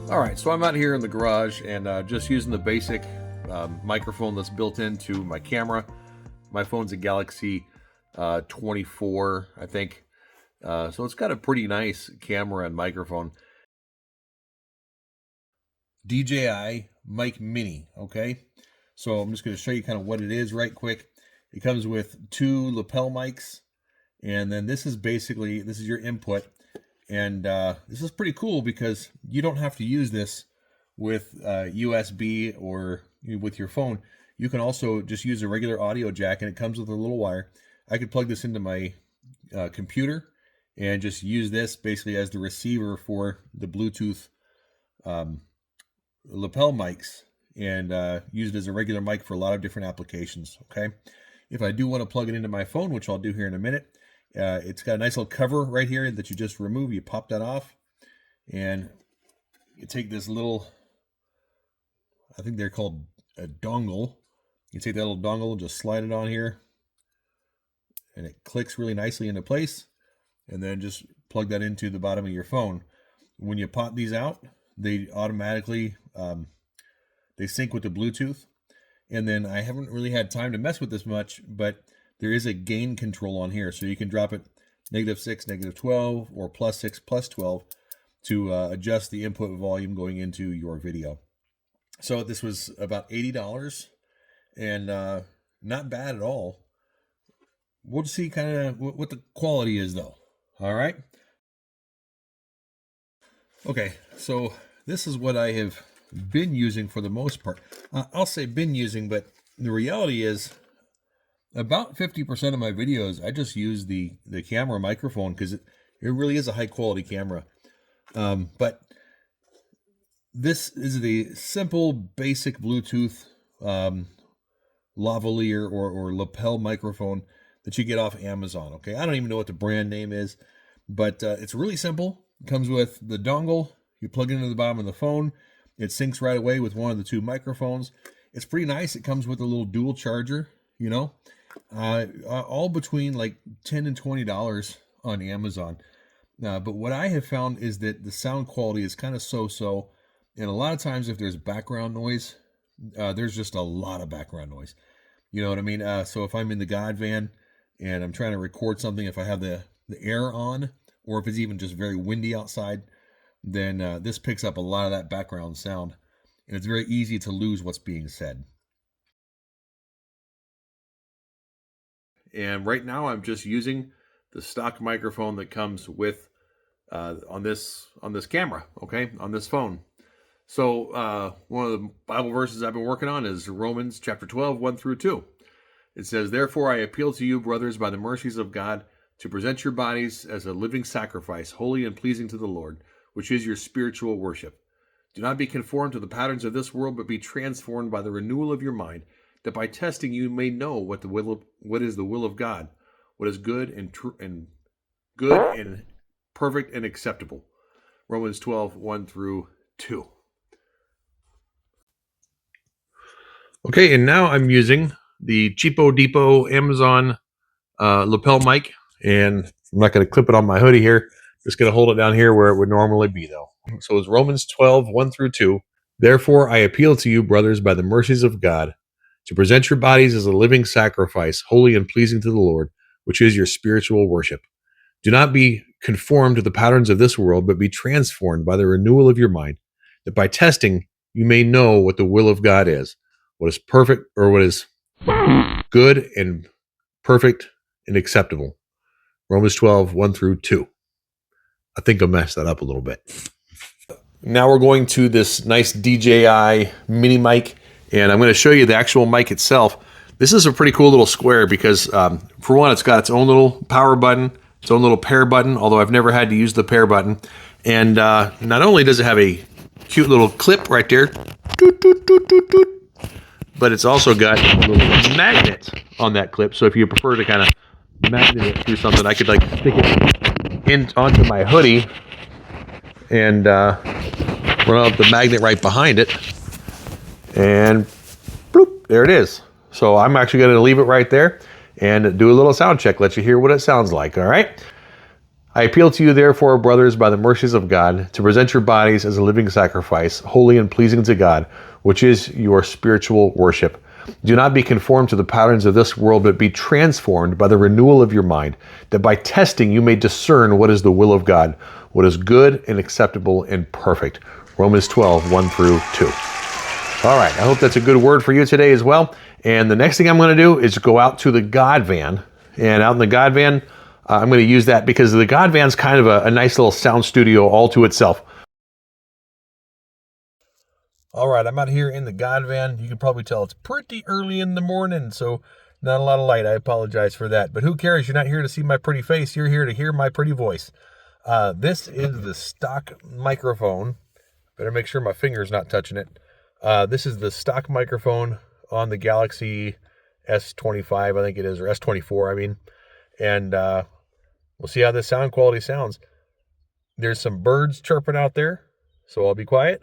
All right, so I'm out here in the garage and just using the basic microphone that's built into my camera. My phone's a Galaxy 24, I think. So it's got a pretty nice camera and microphone. DJI Mic-Mini, okay? So I'm just going to show you kind of what it is right quick. It comes with two lapel mics, and then this is your input. And this is pretty cool because you don't have to use this with USB or with your phone. You can also just use a regular audio jack, and it comes with a little wire. I could plug this into my computer and just use this basically as the receiver for the Bluetooth lapel mics, and use it as a regular mic for a lot of different applications. Okay, if I do want to plug it into my phone, which I'll do here in a minute, it's got a nice little cover right here that you just remove. You pop that off, and you take this little, I think they're called a dongle. You take that little dongle and just slide it on here, and it clicks really nicely into place, and then just plug that into the bottom of your phone. When you pop these out, they automatically they sync with the Bluetooth. And then I haven't really had time to mess with this much, but there is a gain control on here, so you can drop it -6, -12, or +6, +12 to adjust the input volume going into your video. So this was about $80, and not bad at all. We'll see kind of what the quality is, though. All right. Okay, so this is what I have been using for the most part. I'll say been using, but the reality is about 50% of my videos, I just use the camera microphone because it really is a high quality camera. But this is the simple basic Bluetooth lavalier or lapel microphone that you get off Amazon. Okay, I don't even know what the brand name is, but it's really simple. It comes with the dongle. You plug it into the bottom of the phone. It syncs right away with one of the two microphones. It's pretty nice. It comes with a little dual charger, all between like $10 and $20 on Amazon. But what I have found is that the sound quality is kind of so-so. And a lot of times if there's background noise, there's just a lot of background noise. You know what I mean? So if I'm in the God van and I'm trying to record something, if I have the air on, or if it's even just very windy outside, then this picks up a lot of that background sound, and it's very easy to lose what's being said. And right now I'm just using the stock microphone that comes with on this camera, okay, on this phone. So one of the Bible verses I've been working on is Romans chapter 12, 1-2. It says, "Therefore I appeal to you, brothers, by the mercies of God, to present your bodies as a living sacrifice, holy and pleasing to the Lord, which is your spiritual worship. Do not be conformed to the patterns of this world, but be transformed by the renewal of your mind, that by testing you may know what is the will of God, what is good and perfect and acceptable." Romans 12, 1-2. Okay, and now I'm using the Cheapo Amazon lapel mic, and I'm not going to clip it on my hoodie here. Just going to hold it down here where it would normally be, though. So it's Romans 12, 1-2. "Therefore I appeal to you, brothers, by the mercies of God, to present your bodies as a living sacrifice, holy and pleasing to the Lord, which is your spiritual worship. Do not be conformed to the patterns of this world, but be transformed by the renewal of your mind, that by testing you may know what the will of God is, what is perfect, or what is good and perfect and acceptable." Romans 12, 1-2. I think I messed that up a little bit. Now we're going to this nice DJI mini mic, and I'm going to show you the actual mic itself. This is a pretty cool little square because, for one, it's got its own little power button, its own little pair button, although I've never had to use the pair button. And not only does it have a cute little clip right there, toot, toot, toot, toot, toot, but it's also got a little magnet on that clip. So if you prefer to kind of magnet it through something, I could like stick it in onto my hoodie and run up the magnet right behind it, and bloop, there it is. So I'm actually going to leave it right there and do a little sound check, let you hear what it sounds like. All right, I appeal to you, therefore, brothers, by the mercies of God, to present your bodies as a living sacrifice, holy and pleasing to God, which is your spiritual worship. Do not be conformed to the patterns of this world, but be transformed by the renewal of your mind, that by testing you may discern what is the will of God, what is good and acceptable and perfect. Romans 12, 1 through 2. All right, I hope that's a good word for you today as well. And the next thing I'm going to do is go out to the God van. And out in the God van, I'm going to use that because the God van's kind of a nice little sound studio all to itself. All right, I'm out here in the God van. You can probably tell it's pretty early in the morning, so not a lot of light. I apologize for that. But who cares? You're not here to see my pretty face. You're here to hear my pretty voice. This is the stock microphone. Better make sure my finger's not touching it. This is the stock microphone on the Galaxy S25, I think it is, or S24, I mean. And we'll see how the sound quality sounds. There's some birds chirping out there, so I'll be quiet.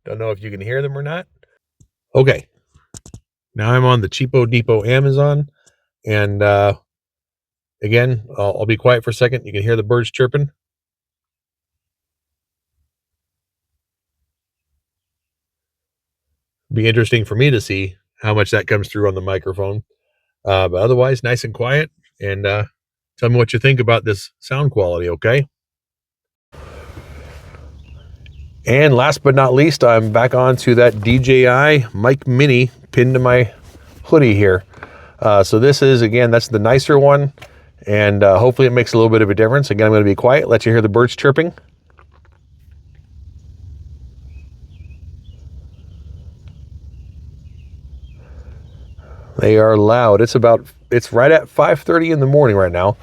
Don't know if you can hear them or not. Okay. Now I'm on the Cheapo Depot Amazon. And again, I'll be quiet for a second. You can hear the birds chirping. Be interesting for me to see how much that comes through on the microphone. But otherwise, nice and quiet. And tell me what you think about this sound quality, okay? And last but not least, I'm back onto that DJI Mic-Mini pinned to my hoodie here. So this is, again, that's the nicer one. And hopefully it makes a little bit of a difference. Again, I'm going to be quiet, let you hear the birds chirping. They are loud. It's right at 5:30 in the morning right now.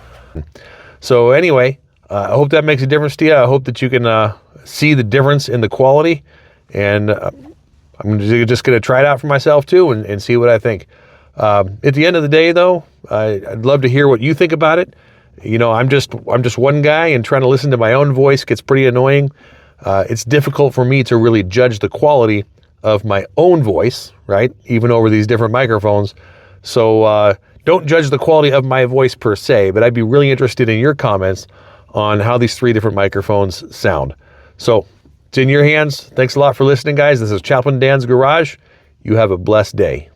So anyway, I hope that makes a difference to you. I hope that you can see the difference in the quality. And I'm just going to try it out for myself too and see what I think. At the end of the day, though, I'd love to hear what you think about it. You know, I'm just one guy, and trying to listen to my own voice gets pretty annoying. It's difficult for me to really judge the quality of my own voice, right? Even over these different microphones. So don't judge the quality of my voice per se, but I'd be really interested in your comments on how these three different microphones sound. So it's in your hands. Thanks a lot for listening, guys. This is Chaplain Dan's Garage. You have a blessed day.